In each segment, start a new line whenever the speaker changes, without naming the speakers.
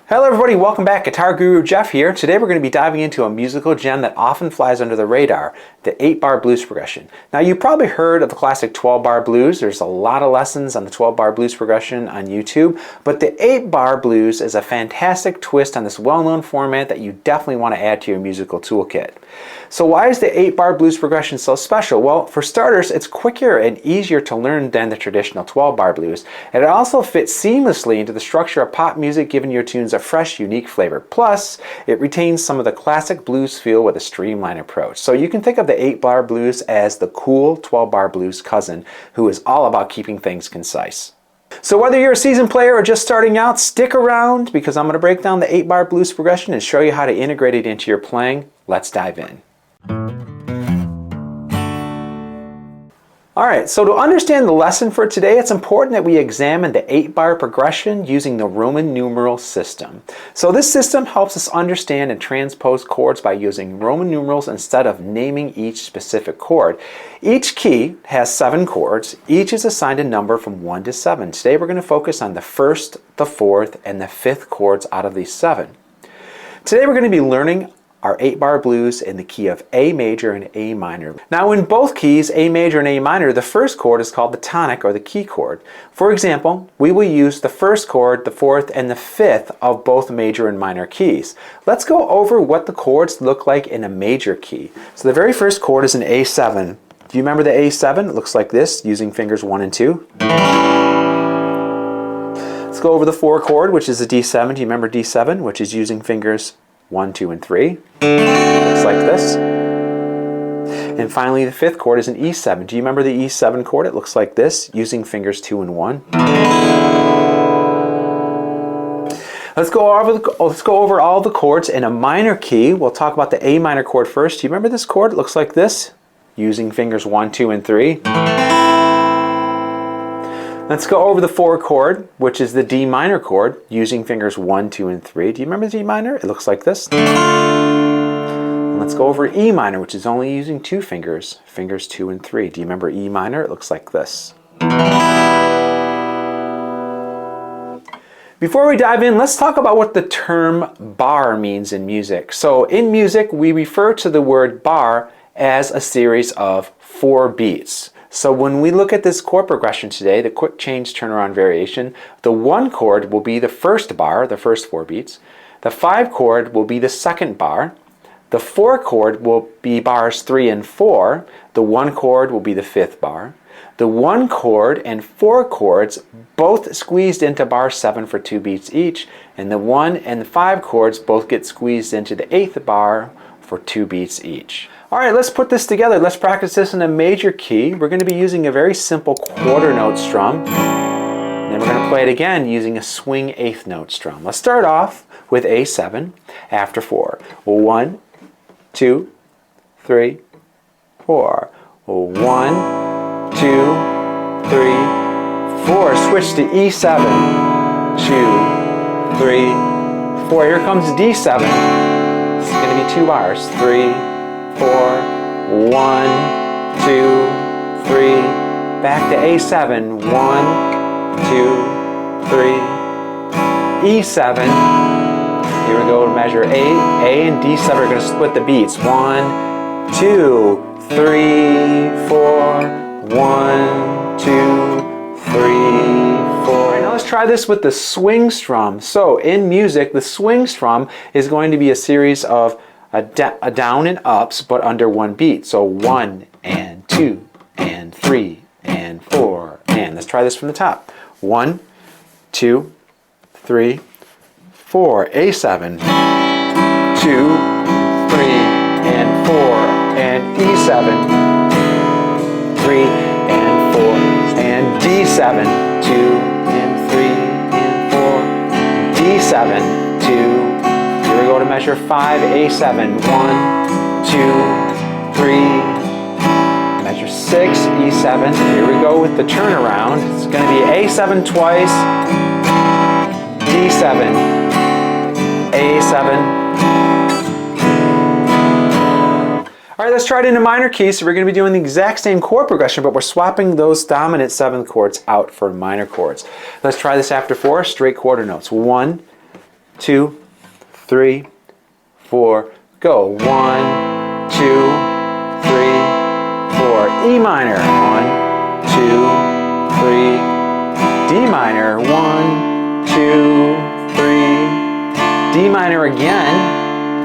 Hello everybody, welcome back. Guitar Guru Jeff here. Today we're going to be diving into a musical gem that often flies under the radar, the 8-bar blues progression. Now you've probably heard of the classic 12-bar blues. There's a lot of lessons on the 12-bar blues progression on YouTube, but the 8-bar blues is a fantastic twist on this well-known format that you definitely want to add to your musical toolkit. So why is the 8-bar blues progression so special? Well, for starters, it's quicker and easier to learn than the traditional 12-bar blues, and it also fits seamlessly into the structure of pop music, giving your tunes a fresh, unique flavor. Plus, it retains some of the classic blues feel with a streamlined approach. So you can think of the 8-bar blues as the cool 12-bar blues cousin, who is all about keeping things concise. So whether you're a seasoned player or just starting out, stick around because I'm going to break down the 8-bar blues progression and show you how to integrate it into your playing. Let's dive in. Alright, so to understand the lesson for today, it's important that we examine the 8-bar progression using the Roman numeral system. So this system helps us understand and transpose chords by using Roman numerals instead of naming each specific chord. Each key has 7 chords. Each is assigned a number from 1 to 7. Today we're going to focus on the 1st, the 4th, and the 5th chords out of these 7. Today we're going to be learning our 8-bar blues in the key of A major and A minor. Now in both keys, A major and A minor, the first chord is called the tonic or the key chord. For example, we will use the first chord, the 4th, and the 5th of both major and minor keys. Let's go over what the chords look like in a major key. So the very first chord is an A7. Do you remember the A7? It looks like this, using fingers 1 and 2. Let's go over the 4 chord, which is a D7. Do you remember D7, which is using fingers 1, 2, and 3. Looks like this. And finally, the 5th chord is an E7. Do you remember the E7 chord? It looks like this, using fingers 2 and 1. Let's go over all the chords in a minor key. We'll talk about the A minor chord first. Do you remember this chord? It looks like this, using fingers 1, 2, and 3. Let's go over the 4 chord, which is the D minor chord, using fingers 1, 2, and 3. Do you remember the D minor? It looks like this. And let's go over E minor, which is only using 2 fingers, fingers 2 and 3. Do you remember E minor? It looks like this. Before we dive in, let's talk about what the term bar means in music. So in music, we refer to the word bar as a series of 4 beats. So when we look at this chord progression today, the quick change turnaround variation, the 1 chord will be the first bar, the first 4 beats. The 5 chord will be the second bar. The 4 chord will be bars 3 and 4. The 1 chord will be the 5th bar. The 1 chord and 4 chords both squeezed into bar 7 for 2 beats each. And the 1 and the 5 chords both get squeezed into the 8th bar for 2 beats each. Alright, let's put this together. Let's practice this in a major key. We're going to be using a very simple quarter note strum. And then we're going to play it again using a swing 8th note strum. Let's start off with A7 after 4. 1, 2, 3, 4. 1, 2, 3, 4. Switch to E7. 2, 3, 4. Here comes D7. It's going to be 2 bars. 3, 4, 1, 2, 3, back to A7, 1, 2, 3, E7. Here we go to measure A and D7 are going to split the beats. 1, 2, 3, 4, 1, 2, 3, 4. All right, now let's try this with the swing strum. So in music, the swing strum is going to be a series of a down and ups, but under 1 beat. So 1 and 2 and 3 and 4 and let's try this from the top. 1, 2, 3, 4. A7. 2, 3 and 4 and E7. 3 and 4 and D7. 2 and 3 and 4. D7. 2. Here we go to measure 5, A7, 1, 2, 3, measure 6, E7. Here we go with the turnaround. It's going to be A7 twice, D7, A7. All right, let's try it in a minor key. So we're going to be doing the exact same chord progression, but we're swapping those dominant 7th chords out for minor chords. Let's try this after 4, straight quarter notes. 1, 2, 3, 4, go. 1, 2, 3, 4. E minor. 1, 2, 3. D minor. 1, 2, 3. D minor again.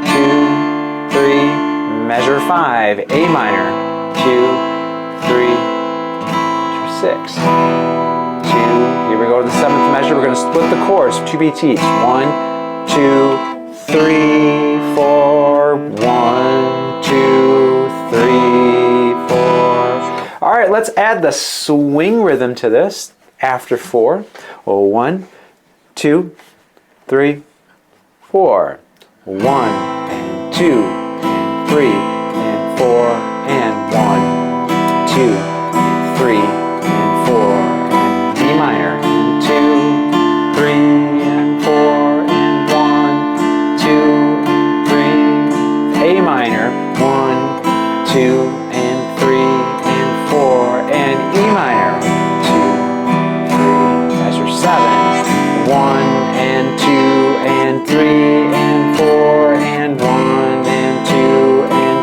2, 3. Measure 5. A minor. 2, 3, 6. 2. Here we go to the 7th measure. We're going to split the chords, 2 beats each. 1, 2, 3, 4. 1, 2, 3, 4. All right, let's add the swing rhythm to this after 4. Well, 1, 2, 3, 4. 1 and 2 and 3 and 4 and 1, 2 and 3 and 4 and D minor and 2, 3 and 4 and 1, 2 and 3. A minor, 1, 2 and 3 and 4 and E minor, 2, 3. Measure 7. 1 and 2 and 3 and 4 and 1 and 2 and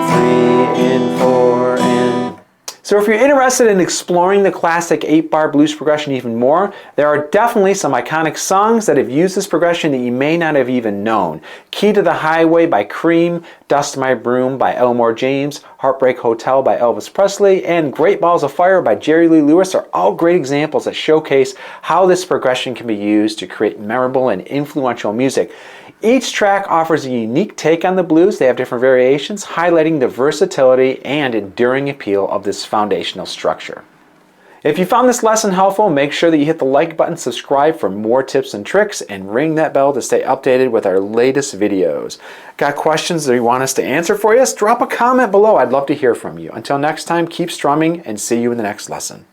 3 and 4 and... So if you're interested in exploring the classic 8-bar blues progression even more, there are definitely some iconic songs that have used this progression that you may not have even known. Key to the Highway by Cream, Dust My Broom by Elmore James, Heartbreak Hotel by Elvis Presley, and Great Balls of Fire by Jerry Lee Lewis are all great examples that showcase how this progression can be used to create memorable and influential music. Each track offers a unique take on the blues. They have different variations, highlighting the versatility and enduring appeal of this foundational structure. If you found this lesson helpful, make sure that you hit the like button, subscribe for more tips and tricks, and ring that bell to stay updated with our latest videos. Got questions that you want us to answer for you? Drop a comment below. I'd love to hear from you. Until next time, keep strumming and see you in the next lesson.